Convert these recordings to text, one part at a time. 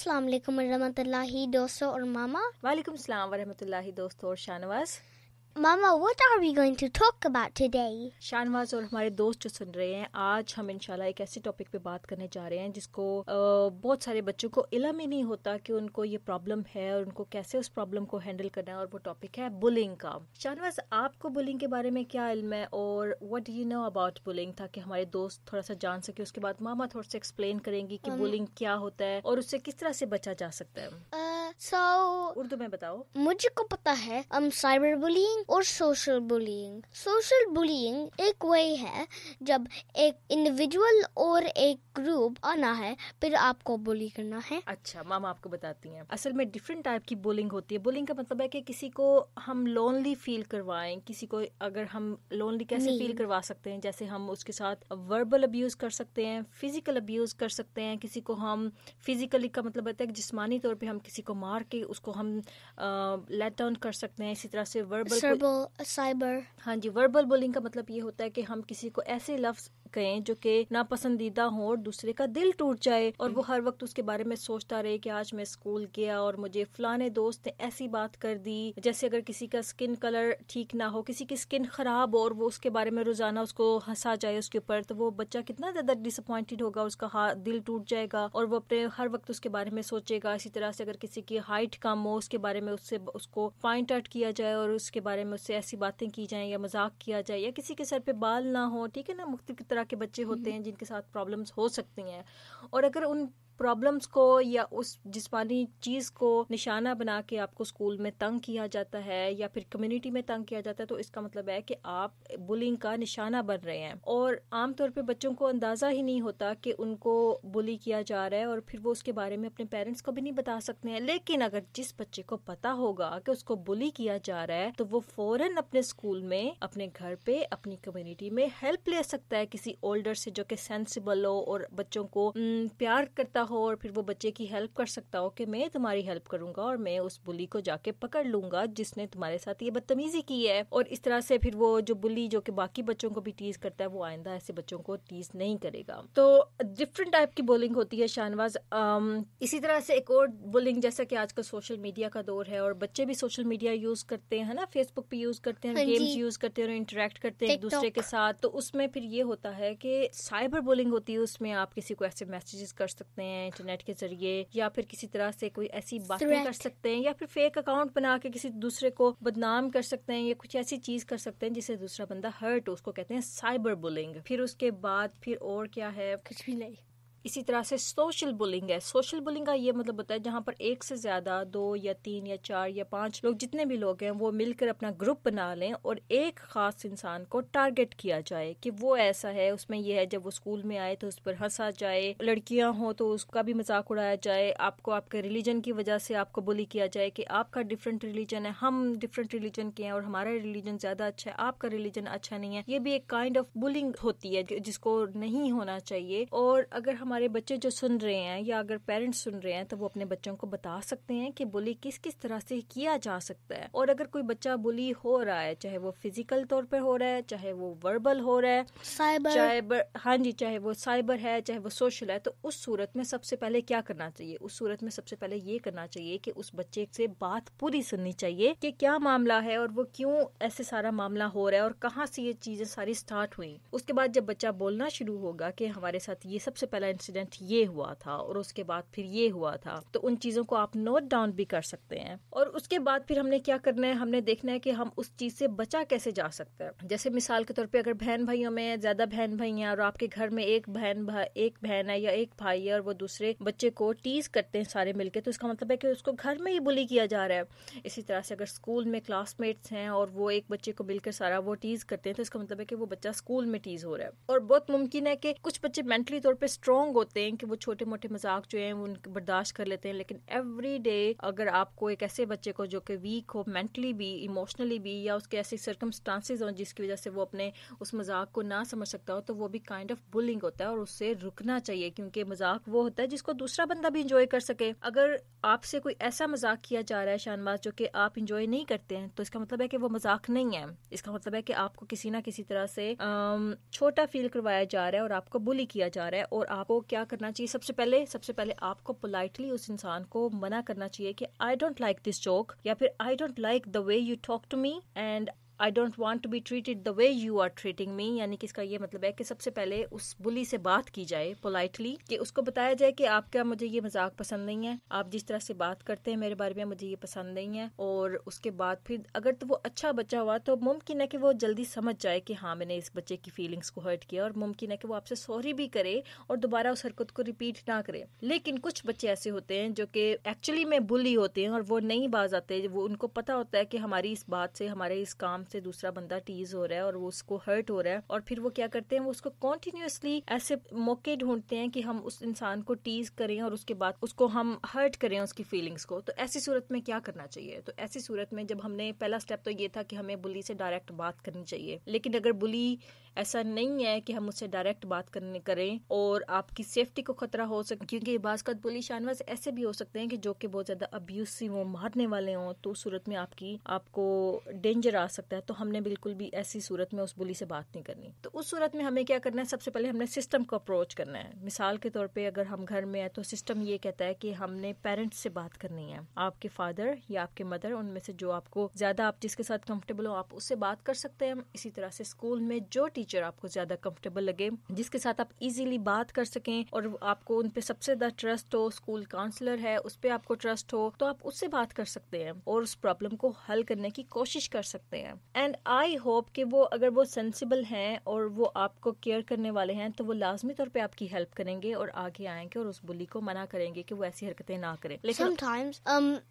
السلام علیکم ورحمۃ اللہ دوستو اور ماما. وعلیکم السلام ورحمۃ اللہ دوستو اور Shahnawaz. Mama, what are we going to talk about today? Shahnawaz اور ہمارے دوست جو سن رہے ہیں, آج ہم انشاءاللہ ایک ایسے ٹاپک پہ بات کرنے جا رہے ہیں جس کو بہت سارے بچوں کو علم ہی نہیں ہوتا کہ ان کو یہ پرابلم ہے اور ان کو کیسے اس پرابلم کو ہینڈل کرنا ہے, اور وہ ٹاپک ہے بلنگ کا. شاہنواز, آپ کو بلنگ کے بارے میں کیا علم ہے اور what do you know about bullying, تاکہ ہمارے دوست تھوڑا سا جان سکے. اس کے بعد ماما تھوڑا سا ایکسپلین کریں گی کہ بلنگ کیا ہوتا ہے اور اس سے کس طرح سے بچا جا سکتا ہے. اردو میں بتاؤ. مجھے کو پتا ہے سائبر بلینگ اور سوشل بلینگ. سوشل بلینگ ایک وے ہے جب ایک انڈیویجول اور ایک گروپ آنا ہے پھر آپ کو بلی کرنا ہے. اچھا, ماما آپ کو بتاتی ہیں. اصل میں ڈفرینٹ ٹائپ کی بلنگ ہوتی ہے. بلنگ کا مطلب ہے کہ کسی کو ہم لونلی فیل کروائیں. کسی کو اگر ہم لونلی کیسے فیل کروا سکتے ہیں, جیسے ہم اس کے ساتھ وربل ابیوز کر سکتے ہیں, فزیکل ابیوز کر سکتے ہیں. کسی کو ہم فزیکلی کا مطلب ہوتا ہے کہ جسمانی طور پہ ہم کسی کو مار کے اس کو ہم لیٹ ڈاؤن کر سکتے ہیں. اسی طرح سے سائبر. ہاں جی, وربل بلنگ کا مطلب یہ ہوتا ہے کہ ہم کسی کو ایسے لفظ کہیں جو کہ ناپسندیدہ ہوں اور دوسرے کا دل ٹوٹ جائے, اور وہ ہر وقت اس کے بارے میں سوچتا رہے کہ آج میں اسکول گیا اور مجھے فلانے دوست نے ایسی بات کر دی. جیسے اگر کسی کا اسکن کلر ٹھیک نہ ہو, کسی کی اسکن خراب ہو اور وہ اس کے بارے میں روزانہ اس کو ہنسا جائے اس کے اوپر, تو وہ بچہ کتنا زیادہ ڈس اپوائنٹڈ ہوگا, اس کا دل ٹوٹ جائے گا اور وہ اپنے ہر وقت اس کے بارے میں سوچے گا. اسی طرح سے اگر کسی کی ہائٹ کم ہو, اس کے بارے میں اس کو پوائنٹ آؤٹ کیا جائے اور اس کے بارے میں اس سے ایسی باتیں کی جائیں یا مذاق کیا جائے, یا کسی کے سر پہ بال نہ ہو, ٹھیک ہے نا, مختلف طرح کے بچے ہوتے ہیں جن کے ساتھ پرابلمز ہو سکتی ہیں. اور اگر ان پرابلمس کو یا اس جسمانی چیز کو نشانہ بنا کے آپ کو اسکول میں تنگ کیا جاتا ہے یا پھر کمیونٹی میں تنگ کیا جاتا ہے, تو اس کا مطلب ہے کہ آپ بلنگ کا نشانہ بن رہے ہیں. اور عام طور پہ بچوں کو اندازہ ہی نہیں ہوتا کہ ان کو بلی کیا جا رہا ہے, اور پھر وہ اس کے بارے میں اپنے پیرنٹس کو بھی نہیں بتا سکتے ہیں. لیکن اگر جس بچے کو پتا ہوگا کہ اس کو بلی کیا جا رہا ہے, تو وہ فوراً اپنے اسکول میں, اپنے گھر پہ, اپنی کمیونٹی میں ہیلپ لے سکتا ہے کسی اولڈر سے جو کہ سینسیبل ہو اور بچوں کو پیار کرتا ہو, اور پھر وہ بچے کی ہیلپ کر سکتا ہو کہ میں تمہاری ہیلپ کروں گا اور میں اس بلی کو جا کے پکڑ لوں گا جس نے تمہارے ساتھ یہ بدتمیزی کی ہے. اور اس طرح سے پھر وہ جو بلی جو کہ باقی بچوں کو بھی ٹیز کرتا ہے, وہ آئندہ ایسے بچوں کو ٹیز نہیں کرے گا. تو ڈفرنٹ ٹائپ کی بولنگ ہوتی ہے شاہنواز. اسی طرح سے ایک اور بولنگ, جیسا کہ آج کل سوشل میڈیا کا دور ہے اور بچے بھی سوشل میڈیا یوز کرتے ہیں نا, فیس بک پہ یوز کرتے ہیں, گیمز یوز کرتے ہیں اور انٹریکٹ کرتے ہیں ایک دوسرے کے ساتھ. تو اس میں پھر یہ ہوتا ہے کہ سائبر بولنگ ہوتی ہے. اس میں آپ کسی کو ایسے میسیجز کر سکتے ہیں انٹرنیٹ کے ذریعے, یا پھر کسی طرح سے کوئی ایسی باتیں کر سکتے ہیں, یا پھر فیک اکاؤنٹ بنا کے کسی دوسرے کو بدنام کر سکتے ہیں, یا کچھ ایسی چیز کر سکتے ہیں جسے دوسرا بندہ ہرٹ ہو. اس کو کہتے ہیں سائبر بولنگ. پھر اس کے بعد پھر اور کیا ہے, کچھ بھی نہیں. اسی طرح سے سوشل بلنگ ہے. سوشل بلنگ کا یہ مطلب ہوتا ہے جہاں پر ایک سے زیادہ 2 یا 3 یا 4 یا 5 لوگ, جتنے بھی لوگ ہیں, وہ مل کر اپنا گروپ بنا لیں اور ایک خاص انسان کو ٹارگٹ کیا جائے کہ وہ ایسا ہے, اس میں یہ ہے, جب وہ اسکول میں آئے تو اس پر ہنسا جائے, لڑکیاں ہوں تو اس کا بھی مذاق اڑایا جائے, آپ کو آپ کے ریلیجن کی وجہ سے آپ کو بلی کیا جائے کہ آپ کا ڈفرینٹ ریلیجن ہے, ہم ڈفرینٹ ریلیجن کے ہیں اور ہمارا ریلیجن زیادہ اچھا ہے, آپ کا ریلیجن اچھا نہیں ہے. یہ بھی ایک کائنڈ آف بلنگ ہوتی ہے جس کو نہیں ہونا چاہیے. اور اگر ہمارے بچے جو سن رہے ہیں یا اگر پیرنٹس سن رہے ہیں, تو وہ اپنے بچوں کو بتا سکتے ہیں کہ بلی کس کس طرح سے کیا جا سکتا ہے. اور اگر کوئی بچہ بلی ہو رہا ہے, چاہے وہ فزیکل طور پہ ہو رہا ہے, چاہے وہ وربل ہو رہا ہے, ہاں جی, چاہے وہ سائبر ہے, چاہے وہ سوشل ہے, تو اس صورت میں سب سے پہلے کیا کرنا چاہیے؟ اس صورت میں سب سے پہلے یہ کرنا چاہیے کہ اس بچے سے بات پوری سننی چاہیے کہ کیا معاملہ ہے اور وہ کیوں ایسے سارا معاملہ ہو رہا ہے اور کہاں سے یہ چیزیں ساری سٹارٹ ہوئی. اس کے بعد جب بچہ بولنا شروع ہوگا کہ ہمارے ساتھ یہ سب سے پہلا انسیڈنٹ یہ ہوا تھا اور اس کے بعد پھر یہ ہوا تھا, تو ان چیزوں کو آپ نوٹ ڈاؤن بھی کر سکتے ہیں. اور اس کے بعد پھر ہم نے کیا کرنا ہے, ہم نے دیکھنا ہے کہ ہم اس چیز سے بچا کیسے جا سکتا ہے. جیسے مثال کے طور پہ اگر بہن بھائیوں میں زیادہ بہن بھائی ہیں اور آپ کے گھر میں ایک بہن ہے یا ایک بھائی ہے اور وہ دوسرے بچے کو ٹیز کرتے ہیں سارے مل کے, تو اس کا مطلب ہے کہ اس کو گھر میں ہی بلی کیا جا رہا ہے. اسی طرح سے اگر اسکول میں کلاس میٹس ہیں اور وہ ایک بچے کو مل کر سارا وہ ٹیز کرتے ہیں, تو اس کا مطلب ہے کہ وہ بچہ اسکول میں ٹیز ہو رہا ہے. اور بہت ممکن ہے کہ کچھ بچے مینٹلی طور پہ اسٹرانگ ہوتے ہیں کہ وہ چھوٹے موٹے مذاق جو ہیں وہ ان برداشت کر لیتے ہیں, لیکن ایوری ڈے اگر آپ کو ایک ایسے بچے کو جو کہ ویک ہو مینٹلی بھی, ایموشنلی بھی, یا اس کے ایسے سرکمسٹانسز ہوں جس کی وجہ سے وہ اپنے اس مذاق کو نہ سمجھ سکتا ہو, تو وہ بھی کائنڈ آف بلنگ ہوتا ہے اور اس سے رکنا چاہیے, کیونکہ مذاق وہ ہوتا ہے جس کو دوسرا بندہ بھی انجوائے کر سکے. اگر آپ سے کوئی ایسا مذاق کیا جا رہا ہے شاہنواز جو کہ آپ انجوائے نہیں کرتے ہیں, تو اس کا مطلب ہے کہ وہ مذاق نہیں ہے. اس کا مطلب ہے کہ آپ کو کسی نہ کسی طرح سے چھوٹا فیل کروایا جا رہا ہے اور آپ کو بلی کیا جا رہا ہے, اور آپ کو کیا کرنا چاہیے؟ سب سے پہلے آپ کو پولائٹلی اس انسان کو منع کرنا چاہیے کہ I don't like this joke, یا پھر I don't like the way you talk to me and I don't want to be treated the way you are treating me. یعنی کہ اس کا یہ مطلب ہے کہ سب سے پہلے اس بلی سے بات کی جائے پولائٹلی، کہ اس کو بتایا جائے کہ آپ کا مجھے یہ مذاق پسند نہیں ہے، آپ جس طرح سے بات کرتے ہیں میرے بارے میں مجھے یہ پسند نہیں ہے. اور اس کے بعد پھر اگر تو وہ اچھا بچہ ہوا تو ممکن ہے کہ وہ جلدی سمجھ جائے کہ ہاں میں نے اس بچے کی فیلنگس کو ہرٹ کیا، اور ممکن ہے کہ وہ آپ سے سوری بھی کرے اور دوبارہ اس حرکت کو ریپیٹ نہ کرے. لیکن کچھ بچے ایسے ہوتے ہیں جو کہ ایکچولی میں بلی ہوتے ہیں اور وہ نہیں باز آتے، وہ ان کو پتا ہوتا ہے کہ ہماری اس بات سے، ہمارے اس کام سے دوسرا بندہ ٹیز ہو رہا ہے اور وہ اس کو ہرٹ ہو رہا ہے، اور پھر وہ کیا کرتے ہیں، وہ اس کو کنٹینیوسلی ایسے موقع ڈھونڈتے ہیں کہ ہم اس انسان کو ٹیز کریں اور اس کے بعد اس کو ہم ہرٹ کریں اس کی فیلنگس کو. تو ایسی صورت میں کیا کرنا چاہیے؟ تو ایسی صورت میں جب ہم نے پہلا سٹیپ تو یہ تھا کہ ہمیں بلی سے ڈائریکٹ بات کرنی چاہیے، لیکن اگر بلی ایسا نہیں ہے کہ ہم اس سے ڈائریکٹ بات کریں اور آپ کی سیفٹی کو خطرہ ہو سکے، کیونکہ بعض کا بلی شانواز ایسے بھی ہو سکتے ہیں کہ جو کہ بہت زیادہ ابیوسو ہوں، مارنے والے ہوں، تو اس صورت میں آپ کو ڈینجر آ سکتا ہے. تو ہم نے بالکل بھی ایسی صورت میں اس بلی سے بات نہیں کرنی. تو اس صورت میں ہمیں کیا کرنا ہے؟ سب سے پہلے ہم نے سسٹم کو اپروچ کرنا ہے. مثال کے طور پہ اگر ہم گھر میں ہیں تو سسٹم یہ کہتا ہے کہ ہم نے پیرنٹس سے بات کرنی ہے. آپ کے فادر یا آپ کے مدر، ان میں سے جو آپ کو زیادہ، آپ جس کے ساتھ کمفرٹیبل ہو آپ اس سے بات کر سکتے ہیں. اسی طرح سے اسکول میں جو ٹیچر آپ کو زیادہ کمفرٹیبل لگے، جس کے ساتھ آپ ایزیلی بات کر سکیں اور آپ کو ان پہ سب سے زیادہ ٹرسٹ ہو، اسکول کاؤنسلر ہے اس پہ آپ کو ٹرسٹ ہو، تو آپ اس سے بات کر سکتے ہیں اور اس پرابلم کو حل کرنے کی کوشش کر سکتے ہیں. اینڈ آئی ہوپ کہ وہ اگر وہ سینسیبل ہیں اور وہ آپ کو کیئر کرنے والے ہیں تو وہ لازمی طور پہ آپ کی ہیلپ کریں گے اور آگے آئیں گے اور اس بلی کو منع کریں گے کہ وہ ایسی حرکتیں نہ کریں. لیکن sometimes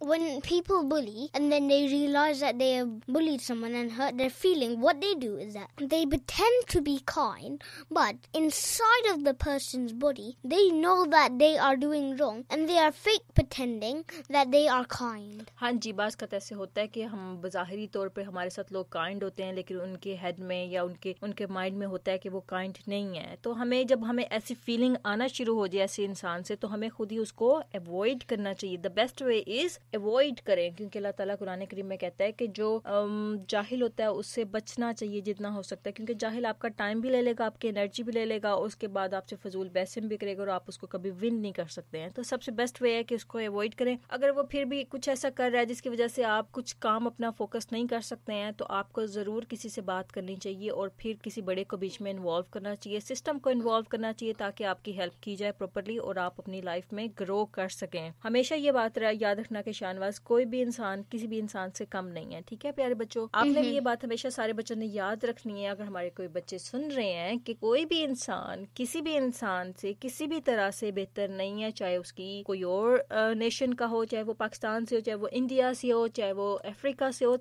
when people bully and then they realize that they have bullied someone and hurt their feeling, what they do is that they pretend to be kind, but inside of the person's body they know that they are doing wrong and they are fake pretending that they are kind. ہاں جی، بعض کا ایسے ہوتا ہے کہ ہم بظاہری طور پہ ہمارے ساتھ لوگ کائنڈ ہوتے ہیں لیکن ان کے ہیڈ میں یا ان کے مائنڈ میں ہوتا ہے کہ وہ کائنڈ نہیں ہے. تو جب ہمیں ایسی فیلنگ آنا شروع ہو جائے ایسے انسان سے تو ہمیں خود ہی اس کو اوائڈ کرنا چاہیے. The best way is avoid کریں، کیونکہ اللہ تعالیٰ قرآن کریم میں کہتا ہے کہ جو جاہل ہوتا ہے اس سے بچنا چاہیے جتنا ہو سکتا ہے، کیونکہ جاہل آپ کا ٹائم بھی لے لے گا، آپ کی انرجی بھی لے لے گا، اس کے بعد آپ سے فضول بحثم بھی کرے گا اور آپ اس کو کبھی ون نہیں کر سکتے ہیں. تو سب سے بیسٹ وے ہے کہ اس کو اوائڈ کریں. اگر وہ پھر بھی کچھ ایسا کر رہا ہے جس کی وجہ سے آپ کچھ کام اپنا فوکس نہیں کر سکتے ہیں تو آپ کو ضرور کسی سے بات کرنی چاہیے اور پھر کسی بڑے کو بیچ میں انوالو کرنا چاہیے، سسٹم کو انوالو کرنا چاہیے تاکہ آپ کی ہیلپ کی جائے پراپرلی اور آپ اپنی لائف میں گرو کر سکیں. ہمیشہ یہ بات یاد رکھنا کہ شانواز کوئی بھی انسان کسی بھی انسان سے کم نہیں ہے. ٹھیک ہے پیارے بچوں، آپ نے بھی یہ بات ہمیشہ سارے بچوں نے یاد رکھنی ہے. اگر ہمارے کوئی بچے سن رہے ہیں کہ کوئی بھی انسان کسی بھی انسان سے کسی بھی طرح سے بہتر نہیں ہے، چاہے اس کی کوئی اور نیشن کا ہو، چاہے وہ پاکستان سے ہو، چاہے وہ انڈیا سے ہو، چاہے وہ افریقہ سے ہو،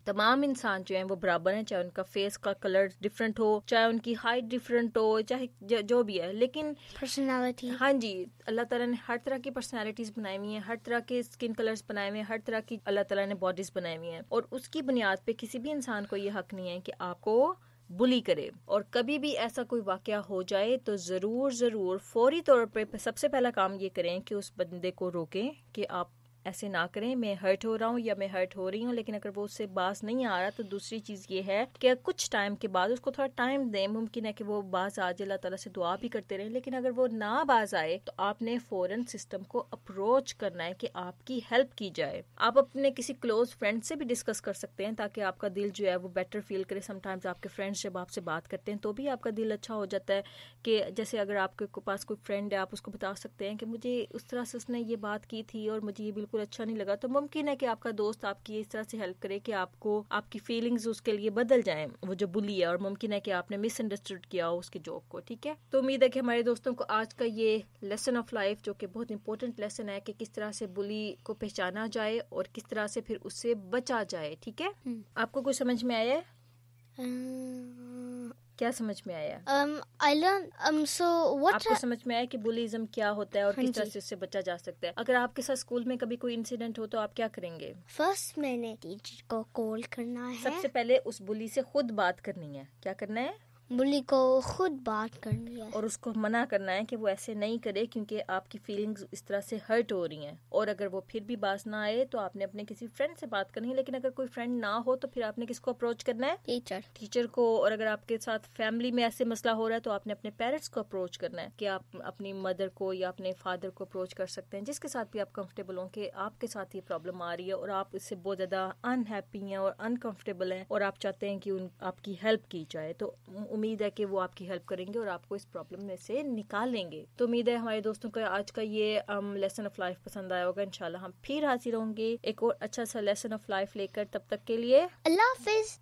تمام انسان جو ہیں وہ برابر ہیں، چاہے ان کا فیس کا کلر ڈفرنٹ ہو، چاہے ان کی ہائٹ ڈفرنٹ ہو، چاہے جو بھی ہے، لیکن پرسنالٹی، ہاں جی، اللہ تعالیٰ نے ہر طرح کی پرسنالٹیز بنائی ہوئی ہیں، ہر طرح کے اسکن کلرز بنائے ہوئے ہیں، ہر طرح کی اللہ تعالیٰ نے باڈیز بنائی ہوئی ہیں، اور اس کی بنیاد پہ کسی بھی انسان کو یہ حق نہیں ہے کہ آپ کو بلی کرے. اور کبھی بھی ایسا کوئی واقعہ ہو جائے تو ضرور فوری طور پہ سب سے پہلا کام یہ کریں کہ اس بندے کو روکیں کہ آپ ایسے نہ کریں، میں ہرٹ ہو رہا ہوں یا میں ہرٹ ہو رہی ہوں. لیکن اگر وہ اس سے باز نہیں آ رہا تو دوسری چیز یہ ہے کہ کچھ ٹائم کے بعد اس کو تھوڑا ٹائم دیں. ممکن ہے کہ وہ باز آ جائے، اللہ تعالیٰ سے دعا بھی کرتے رہیں، لیکن اگر وہ نہ باز آئے تو آپ نے فوراً سسٹم کو اپروچ کرنا ہے کہ آپ کی ہیلپ کی جائے. آپ اپنے کسی کلوز فرینڈ سے بھی ڈسکس کر سکتے ہیں تاکہ آپ کا دل جو ہے وہ بیٹر فیل کرے. سم ٹائمز آپ کے فرینڈس جب آپ سے بات کرتے ہیں تو بھی آپ کا دل اچھا ہو جاتا ہے کہ جیسے اگر آپ کے پاس کوئی فرینڈ ہے آپ اس کو بتا سکتے ہیں کہ مجھے اس طرح سے اس نے یہ بات کی تھی اور مجھے یہ بالکل اچھا نہیں لگا. تو ممکن ہے کہ آپ کا دوست آپ کی اس طرح سے ہیلپ کرے کہ آپ کو آپ کی فیلنگز اس کے لیے بدل جائیں، وہ جو بلی ہے، اور ممکن ہے کہ آپ نے مس انڈرسٹوڈ کیا ہو اس کے جوک کو. ٹھیک ہے، تو امید ہے کہ ہمارے دوستوں کو آج کا یہ لیسن آف لائف جو کہ بہت امپورٹنٹ لیسن ہے کہ کس طرح سے بلی کو پہچانا جائے اور کس طرح سے پھر اس سے بچا جائے. ٹھیک ہے، آپ کو کچھ سمجھ میں آیا ہے؟ کیا سمجھ میں آیا؟ آپ کو سمجھ میں آیا کہ بلیزم کیا ہوتا ہے اور کس طرح سے اس سے بچا جا سکتا ہے؟ اگر آپ کے ساتھ اسکول میں کبھی کوئی انسیڈنٹ ہو تو آپ کیا کریں گے؟ فرسٹ میں نے ٹیچر کو کال کرنا ہے. سب سے پہلے اس بلی سے خود بات کرنی ہے. کیا کرنا ہے؟ بلی کو خود بات کرنی ہے اور اس کو منع کرنا ہے کہ وہ ایسے نہیں کرے کیونکہ آپ کی فیلنگز اس طرح سے ہرٹ ہو رہی ہیں. اور اگر وہ پھر بھی باز نہ آئے تو آپ نے اپنے کسی فرینڈ سے بات کرنی ہے. لیکن اگر کوئی فرینڈ نہ ہو تو پھر آپ نے کس کو اپروچ کرنا ہے؟ ٹیچر کو. اور اگر آپ کے ساتھ فیملی میں ایسے مسئلہ ہو رہا ہے تو آپ نے اپنے پیرنٹس کو اپروچ کرنا ہے کہ آپ اپنی مدر کو یا اپنے فادر کو اپروچ کر سکتے ہیں, جس کے ساتھ بھی آپ کمفرٹیبل ہوں کہ آپ کے ساتھ یہ پرابلم آ رہی ہے اور آپ اس سے بہت زیادہ انہیپی ہیں اور انکمفرٹیبل ہیں اور آپ چاہتے ہیں کہ آپ کی ہیلپ کی جائے. تو امید ہے کہ وہ آپ کی ہیلپ کریں گے اور آپ کو اس پرابلم میں سے نکالیں گے. تو امید ہے ہمارے دوستوں کو آج کا یہ لیسن آف لائف پسند آیا ہوگا. انشاءاللہ ہم پھر حاضر ہوں گے ایک اور اچھا سا لیسن آف لائف لے کر. تب تک کے لیے اللہ حافظ.